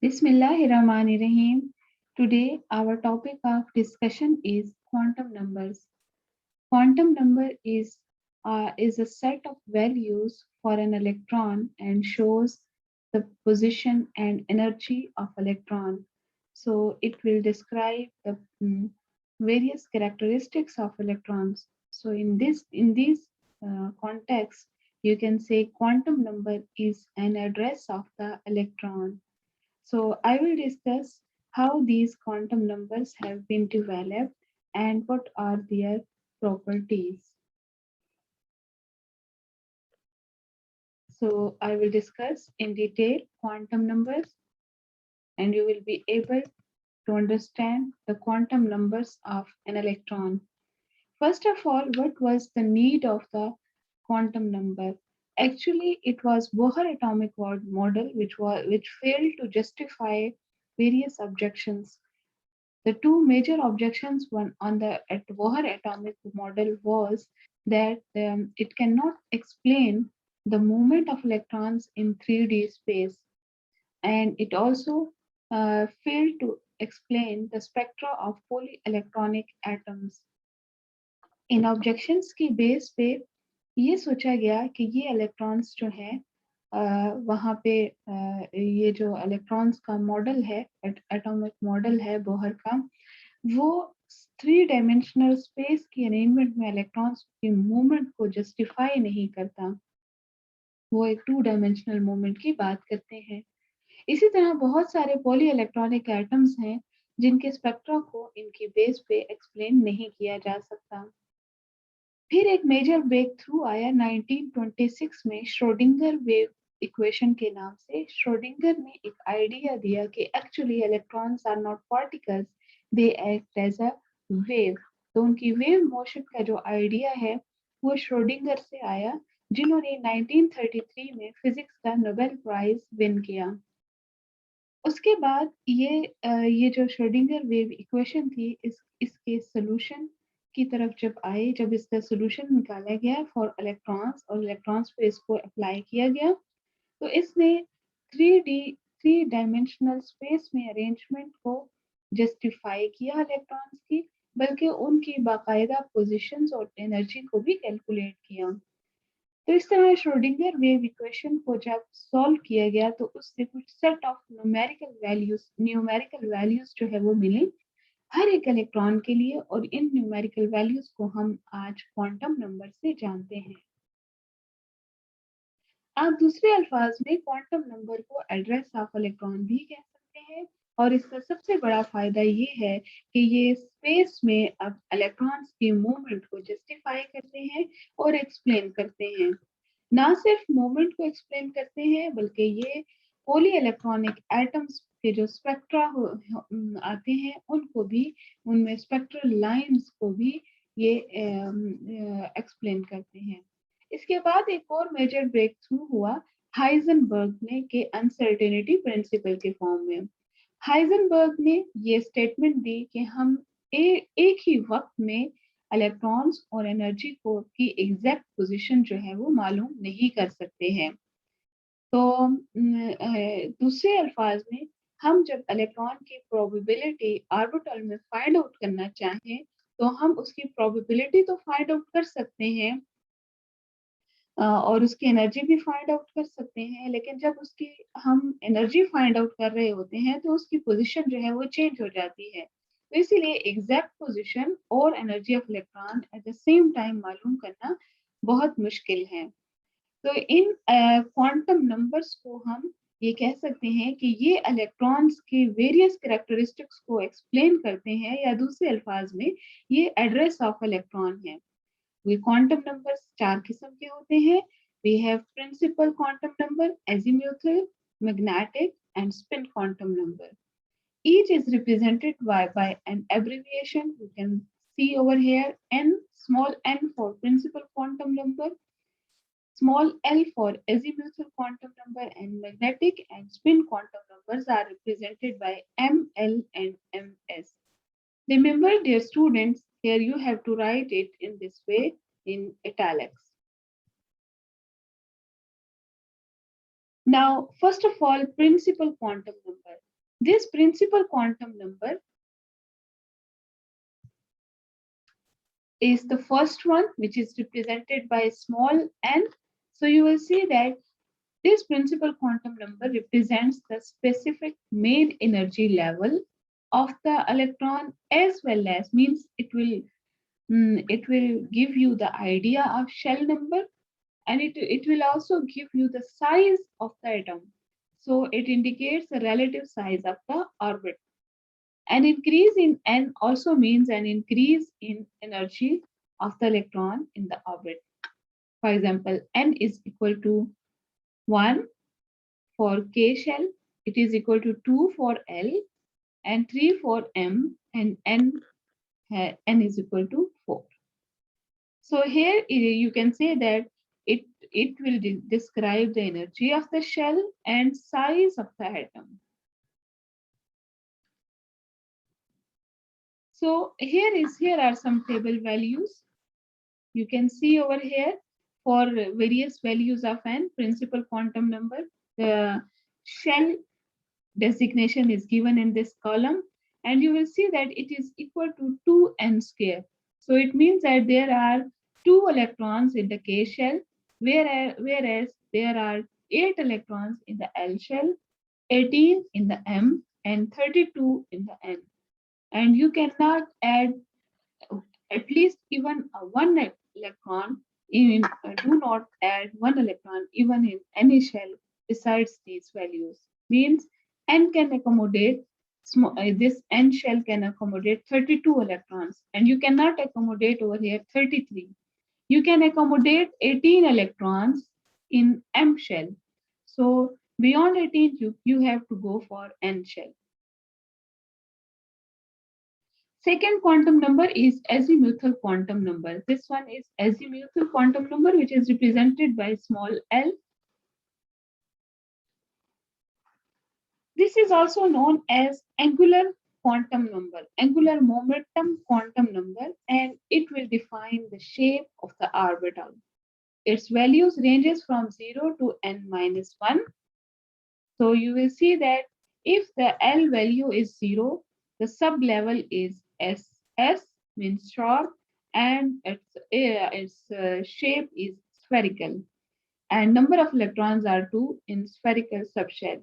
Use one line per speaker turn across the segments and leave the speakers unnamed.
Bismillahirrahmanirrahim. Today, our topic of discussion is quantum numbers. Quantum number is a set of values for an electron and shows the position and energy of electron. So it will describe the various characteristics of electrons. So in this context, you can say quantum number is an address of the electron. So I will discuss how these quantum numbers have been developed and what are their properties. So I will discuss in detail quantum numbers and you will be able to understand the quantum numbers of an electron. First of all, what was the need of the quantum number? Actually, it was Bohr atomic model which failed to justify various objections. The two major objections one on the Bohr atomic model was that it cannot explain the movement of electrons in 3D space, and it also failed to explain the spectra of polyelectronic atoms. In objections की base पे ये सोचा गया कि ये electrons जो है वहाँ पे ये जो इलेक्ट्रॉन्स का मॉडल है एटॉमिक मॉडल है बोहर का वो 3 डायमेंशनल स्पेस की अरेंजमेंट में इलेक्ट्रॉन्स की मूवमेंट को जस्टिफाई नहीं करता, वो एक 2 डायमेंशनल मूवमेंट की बात करते हैं। इसी तरह बहुत सारे पॉली इलेक्ट्रॉनिक एटम्स हैं जिनके स्पेक्ट्रा को इनकी बेस पे एक्सप्लेन नहीं किया जा सकता। फिर एक मेजर ब्रेक थ्रू आया 1926 में श्रोडिंगर वेव इक्वेशन के नाम से। श्रोडिंगर ने एक आइडिया दिया कि actually electrons are not particles, they act as a wave. तो उनकी वेव मोशन का जो आइडिया है वो श्रोडिंगर से आया, जिन्होंने 1933 में फिजिक्स का नोबेल प्राइज विन किया। उसके बाद ये जो श्रोडिंगर वेव इक्वेशन थी इसके सॉल्यूशन की तरफ जब आए, जब इसका सॉल्यूशन निकाला गया फॉर इलेक्ट्रॉन्स और इलेक्ट्रॉन्स पे इसको अप्लाई किया गया, तो इसने 3 डायमेंशनल स्पेस में अरेंजमेंट को जस्टिफाई किया इलेक्ट्रॉन्स की, बल्कि उनकी बाकायदा पोजीशंस और एनर्जी को भी कैलकुलेट किया। तो इस तरह श्रोडिंगर वेव इक्वेशन को जब सॉल्व किया गया तो उससे कुछ सेट ऑफ न्यूमेरिकल वैल्यूज जो है वो मिली हर एक इलेक्ट्रॉन के लिए, और इन न्यूमेरिकल वैल्यूज को हम आज क्वांटम नंबर से जानते हैं। आप दूसरे अल्फाज में क्वांटम नंबर को एड्रेस ऑफ इलेक्ट्रॉन भी कह सकते हैं, और इसका सबसे बड़ा फायदा ये है कि ये स्पेस में अब इलेक्ट्रॉन्स की मूवमेंट को जस्टिफाई करते हैं और एक्सप्लेन करते हैं। ना सिर्फ मूवमेंट को एक्सप्लेन करते हैं बल्कि ये पॉली इलेक्ट्रॉनिक एटम्स के जो स्पेक्ट्रा आते हैं उनको भी, उनमें स्पेक्ट्रल लाइंस को भी ये एक्सप्लेन करते हैं। इसके बाद एक और मेजर ब्रेक थ्रू हुआ हाइजेनबर्ग ने के अनसर्टेनिटी प्रिंसिपल के फॉर्म में। हाइजेनबर्ग ने ये स्टेटमेंट दी कि हम एक ही वक्त में इलेक्ट्रॉन्स और एनर्जी को की एग्जैक्ट पोजीशन जो है वो मालूम नहीं कर सकते हैं। तो दूसरे अल्फाज में हम जब इलेक्ट्रॉन की प्रोबेबिलिटी ऑर्बिटल में फाइंड आउट करना चाहें तो हम उसकी प्रोबेबिलिटी तो फाइंड आउट कर सकते हैं और उसकी एनर्जी भी फाइंड आउट कर सकते हैं, लेकिन जब उसकी हम एनर्जी फाइंड आउट कर रहे होते हैं तो उसकी पोजीशन जो है वो चेंज हो जाती है। तो इसीलिए एग्जैक्ट पोजीशन और energy of electron at the same time मालूम करना बहुत मुश्किल है। तो इन क्वांटम नंबर्स को हम ये कह सकते हैं कि ये इलेक्ट्रॉन्स के वेरियस कैरेक्टरिस्टिक्स को एक्सप्लेन करते हैं, या दूसरे अल्फाज में ये एड्रेस ऑफ इलेक्ट्रॉन है। वे क्वांटम नंबर्स 4 किस्म के होते हैं। We have principal quantum number, azimuthal, magnetic and spin quantum number. Each is represented by an abbreviation. You can see over here n, small n for principal quantum number, small l for azimuthal quantum number, and magnetic and spin quantum numbers are represented by m, l, and ms. Remember, dear students, here you have to write it in this way in italics. Now, first of all, principal quantum number. This principal quantum number is the first one, which is represented by small n. So you will see that this principal quantum number represents the specific main energy level of the electron, as well as means it will give you the idea of shell number, and it will also give you the size of the atom. So it indicates the relative size of the orbit. An increase in n also means an increase in energy of the electron in the orbit. For example, n is equal to 1 for K shell, it is equal to 2 for L, and 3 for M, and n is equal to 4. So here you can say that it will describe the energy of the shell and size of the atom. So here are some table values. You can see over here for various values of n principal quantum number. The shell designation is given in this column, and you will see that it is equal to 2n square. So it means that there are 2 electrons in the K shell, whereas there are 8 electrons in the L shell, 18 in the M, and 32 in the N. And you cannot add at least even one electron in do not add one electron even in any shell besides these values. Means n can accommodate this n shell can accommodate 32 electrons, and you cannot accommodate over here 33. You can accommodate 18 electrons in m shell. So beyond 18 you have to go for n shell. Second quantum number is azimuthal quantum number. This one is azimuthal quantum number, which is represented by small l. This is also known as angular quantum number, angular momentum quantum number, and it will define the shape of the orbital. Its values ranges from 0 to n minus 1. So you will see that if the L value is 0, the sublevel is SS, means short, and its shape is spherical, and number of electrons are 2 in spherical subshell.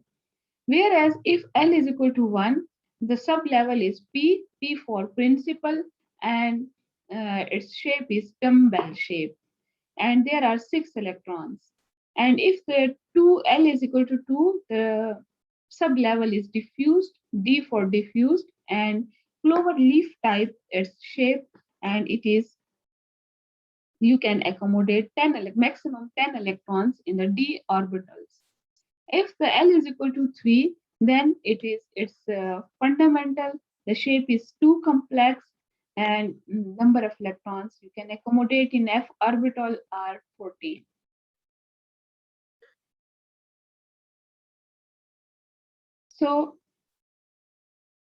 Whereas if L is equal to 1, the sublevel is P for principal, and its shape is dumbbell shape, and there are 6 electrons. And if the 2L is equal to 2, the sublevel is diffused, D for diffused, and clover leaf type its shape, and it is you can accommodate 10 maximum 10 electrons in the d orbitals. If the L is equal to 3, then it's fundamental. The shape is too complex, and number of electrons you can accommodate in f orbital are 14. So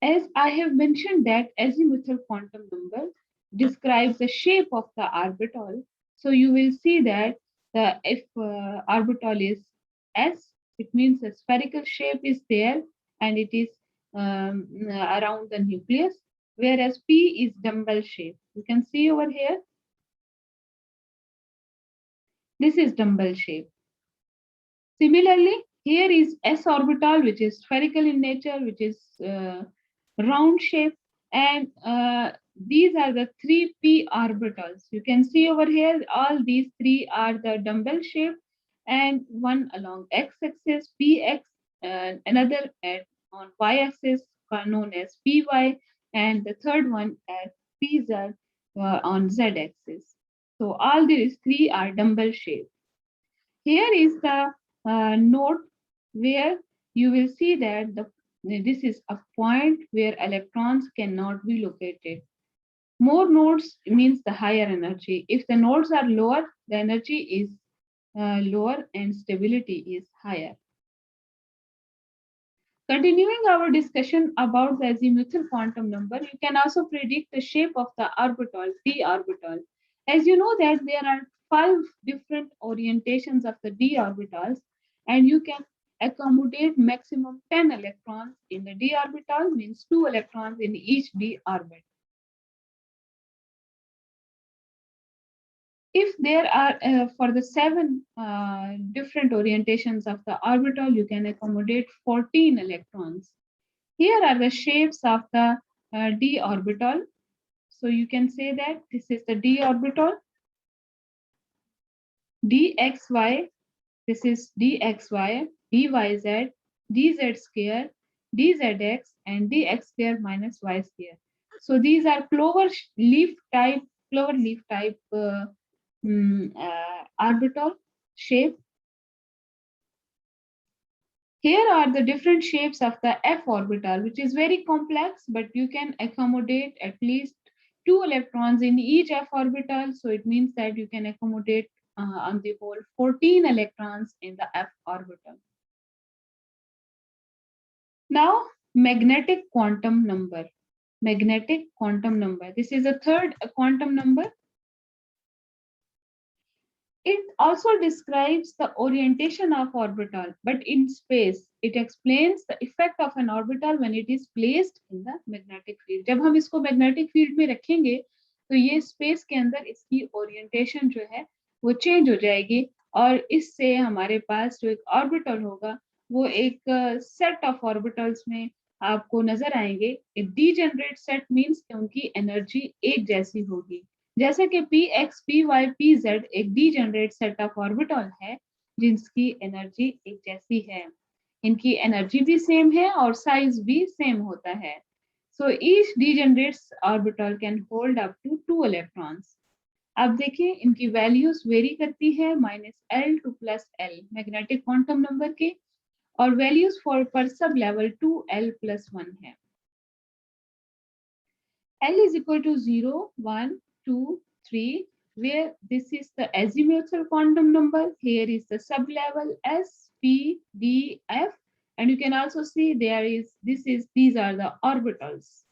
as I have mentioned that azimuthal quantum number describes the shape of the orbital. So you will see that the if orbital is S, it means the spherical shape is there, and it is around the nucleus, whereas P is dumbbell shape. You can see over here, this is dumbbell shape. Similarly, here is S orbital, which is spherical in nature, which is round shape, and these are the 3p orbitals. You can see over here, all these 3 are the dumbbell shape, and one along x-axis, px, and another on y-axis known as py, and the third one as pz on z-axis. So all these 3 are dumbbell shape. Here is the note where you will see that this is a point where electrons cannot be located. More nodes means the higher energy. If the nodes are lower, the energy is lower and stability is higher. Continuing our discussion about the azimuthal quantum number, you can also predict the shape of the orbital, d orbital. As you know that there are 5 different orientations of the d orbitals, and you can accommodate maximum 10 electrons in the d orbital, means 2 electrons in each d orbit. If there are for the 7 different orientations of the orbital, you can accommodate 14 electrons. Here are the shapes of the d orbital. So you can say that this is the d orbital, dxy, this is dxy, dyz, dz square, dzx, and dx square minus y square. So these are clover leaf type orbital shape. Here are the different shapes of the f orbital, which is very complex, but you can accommodate at least 2 electrons in each f orbital. So it means that you can accommodate on the whole 14 electrons in the f orbital. Now, magnetic quantum number. Magnetic quantum number. This is a third quantum number. It also describes the orientation of orbital, but in space. It explains the effect of an orbital when it is placed in the magnetic field. जब हम इसको magnetic field में रखेंगे, तो ये space के अंदर इसकी orientation जो है वो change हो जाएगी, और इससे हमारे पास जो एक orbital होगा वो एक set of orbitals में आपको नजर आएंगे. एक degenerate set means कि उनकी energy एक जैसी होगी. जैसे कि P X P Y P Z एक डीजेनरेट सेट ऑफ ऑर्बिटल है जिनकी एनर्जी एक जैसी है. इनकी एनर्जी भी सेम है और साइज भी सेम होता है. So each degenerate orbital can hold up to 2 electrons. अब देखिए इनकी वैल्यूज वेरी करती है -L to +L magnetic quantum number के, और वैल्यूज फॉर पर सब लेवल 2L+1 है. L is equal to 0, 1, 2, 3, where this is the azimuthal quantum number. Here is the sublevel S, P, D, F, and you can also see these are the orbitals.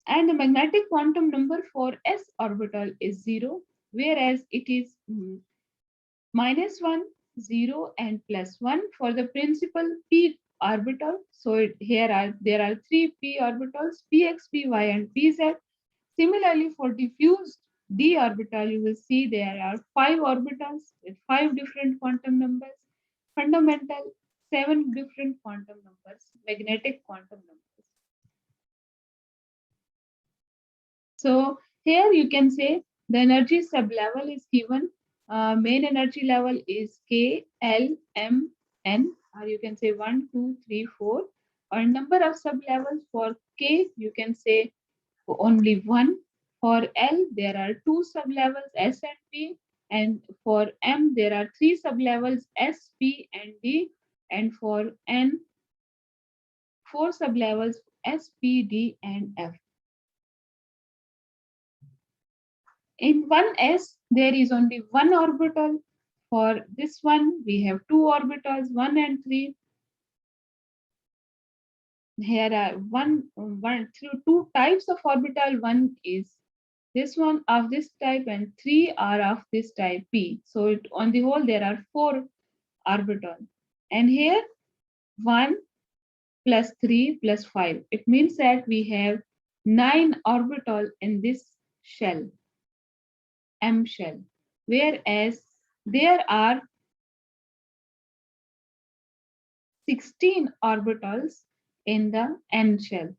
And the magnetic quantum number for S orbital is 0, whereas it is -1, 0, and +1 for the principal P orbital. So there are 3 p orbitals, px, py, and pz. Similarly, for diffused d orbital, you will see there are 5 orbitals with 5 different quantum numbers. Fundamental, 7 different quantum numbers, magnetic quantum numbers. So here you can say the energy sublevel is given. Main energy level is K, L, M, N, or you can say 1, 2, 3, 4. Or number of sublevels for K, you can say only 1. For L, there are 2 sublevels S and P, and for M, there are 3 sublevels S, P, and D, and for N, 4 sublevels S, P, D, and F. In 1s, there is only 1 orbital. For this one, we have 2 orbitals, 1 and 3. Here are 2 types of orbital. One is this one of this type, and 3 are of this type P. So on the whole, there are 4 orbitals. And here 1 plus 3 plus 5. It means that we have 9 orbitals in this shell. M shell, whereas there are 16 orbitals in the N shell.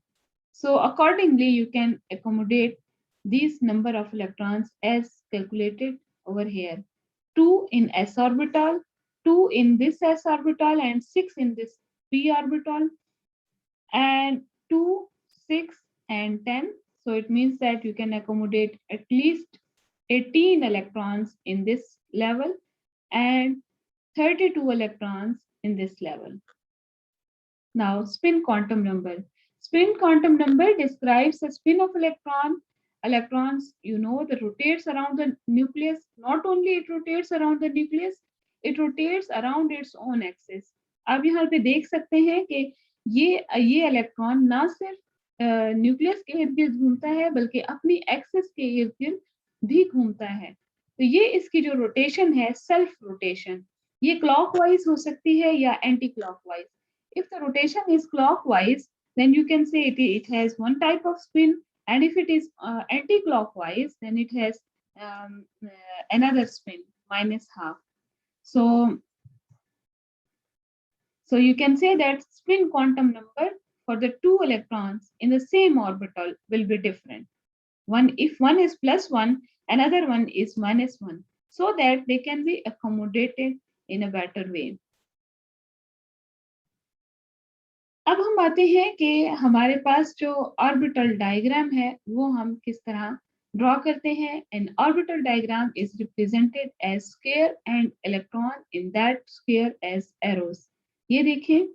So accordingly, you can accommodate these number of electrons as calculated over here. 2 in s orbital, 2 in this s orbital, and 6 in this p orbital, and 2, 6, and 10. So it means that you can accommodate at least 18 electrons in this level and 32 electrons in this level. Now, spin quantum number. Spin quantum number describes the spin of electron. Electrons, you know, that rotates around the nucleus. Not only it rotates around the nucleus, it rotates around its own axis. आप यहाँ पे देख सकते हैं कि ये electron ना सिर्फ न्यूक्लियस के इर्द गिर्द घूमता है बल्कि अपनी एक्सिस के इर्द गिर्द भी घूमता है. तो ये इसकी जो रोटेशन है सेल्फ रोटेशन, ये क्लॉकवाइज हो सकती है या anti clockwise. If the rotation is clockwise, then you can say it has one type of spin, and if it is anti-clockwise, then it has another spin, minus half. So you can say that spin quantum number for the two electrons in the same orbital will be different. If one is plus one, another one is minus one, so that they can be accommodated in a better way. अब हम आते हैं कि हमारे पास जो orbital diagram है वो हम किस तरह ड्रॉ करते हैं. An orbital diagram is represented as square and electron in that square as arrows. ये देखें,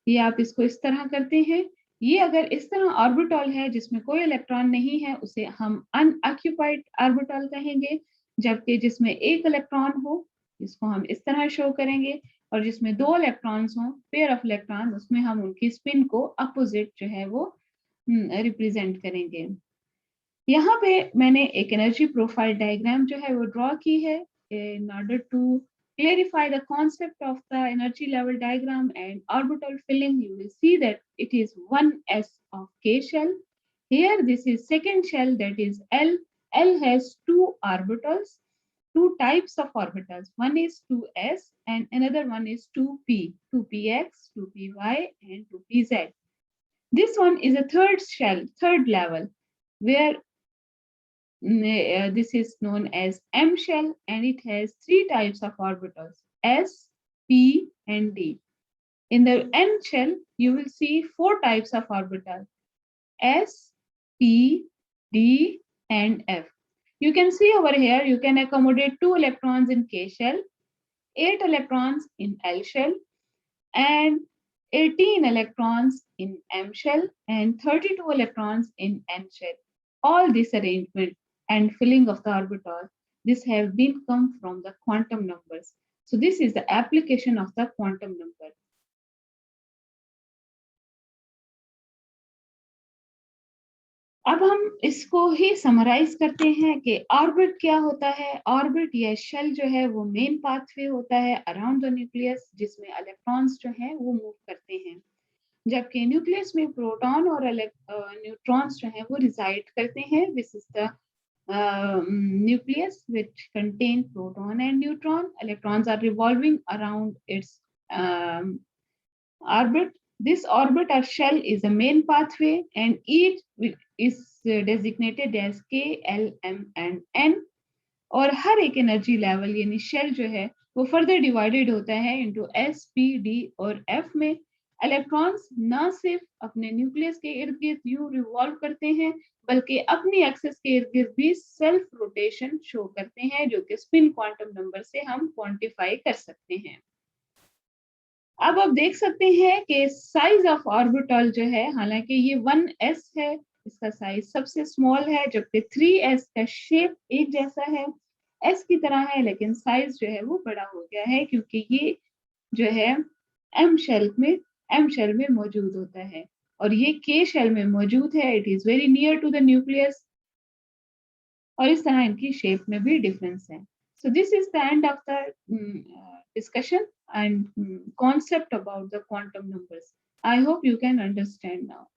ये आप इसको इस तरह करते हैं. ये अगर इस तरह ऑर्बिटल है जिसमें कोई इलेक्ट्रॉन नहीं है, उसे हम अनऑक्यूपाइड ऑर्बिटल कहेंगे. जबकि जिसमें एक इलेक्ट्रॉन हो, इसको हम इस तरह शो करेंगे. और जिसमें दो इलेक्ट्रॉन्स हों, पेयर ऑफ इलेक्ट्रॉन, उसमें हम उनकी स्पिन को अपोजिट जो है वो रिप्रेजेंट करेंगे. यहाँ पे मैंने एक एनर्जी प्रोफाइल डायग्राम जो है वो ड्रॉ की है in order to clarify the concept of the energy level diagram and orbital filling. You will see that it is 1s of K shell. Here this is second shell, that is L. L has two orbitals, two types of orbitals. One is 2s and another one is 2p, 2px, 2py and 2pz. This one is a third shell, third level, where this is known as M shell, and it has three types of orbitals, S, P, and D. In the N shell, you will see four types of orbitals, S, P, D, and F. You can see over here, you can accommodate 2 electrons in K shell, 8 electrons in L shell, and 18 electrons in M shell, and 32 electrons in N shell. All this arrangement and filling of the orbital, this have been come from the quantum numbers. So this is the application of the quantum number. अब हम इसको ही summarise करते हैं कि orbit क्या होता है. Orbit या शेल जो है वो मेन पाथवे होता है अराउंड द न्यूक्लियस, जिसमें इलेक्ट्रॉन्स जो हैं वो मूव करते हैं. जबकि न्यूक्लियस में प्रोटॉन और न्यूट्रॉन्स जो हैं वो रिजाइड करते हैं. This is the nucleus which contain proton and neutron. Electrons are revolving around its orbit. This orbit or shell is a main pathway, and each is designated as K, L, M and N. और हर एक energy level यानी shell जो है वो further divided होता है into S, P, D और F में. इलेक्ट्रॉन्स न सिर्फ अपने न्यूक्लियस के इर्द गिर्द यूं रिवॉल्व करते हैं, बल्कि अपनी एक्सिस के इर्द गिर्द भी सेल्फ रोटेशन शो करते हैं, जो कि स्पिन क्वांटम नंबर से हम क्वांटिफाई कर सकते हैं. अब आप देख सकते हैं कि साइज ऑफ ऑर्बिटल जो है, हालांकि ये 1s है, इसका साइज सबसे स्मॉल है, जबकि 3s का शेप एक जैसा है, s की तरह है, लेकिन साइज जो है वो बड़ा हो गया है क्योंकि ये जो है m शेल में मौजूद होता है और ये k शेल में मौजूद है. It is very near to the nucleus और इस तरह इनकी शेप में भी डिफरेंस है. So this is the end of the discussion and concept about the quantum numbers. I hope you can understand now.